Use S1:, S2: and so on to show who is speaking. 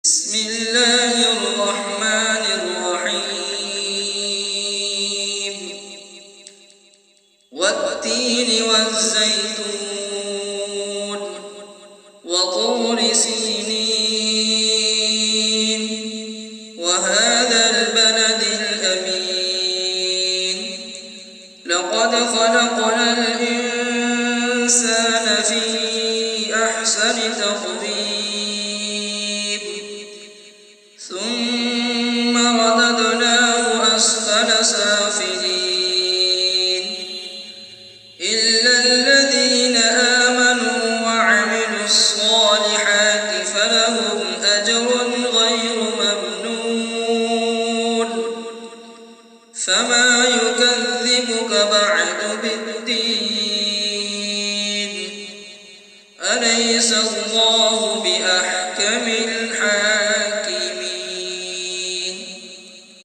S1: بسم الله الرحمن الرحيم والتين والزيتون وطور سينين وهذا البلد الأمين لقد خلقنا الإنسان في أحسن تقويم ثم رددناه أسفل سافلين إلا الذين آمنوا وعملوا الصالحات فلهم أجر غير ممنون فما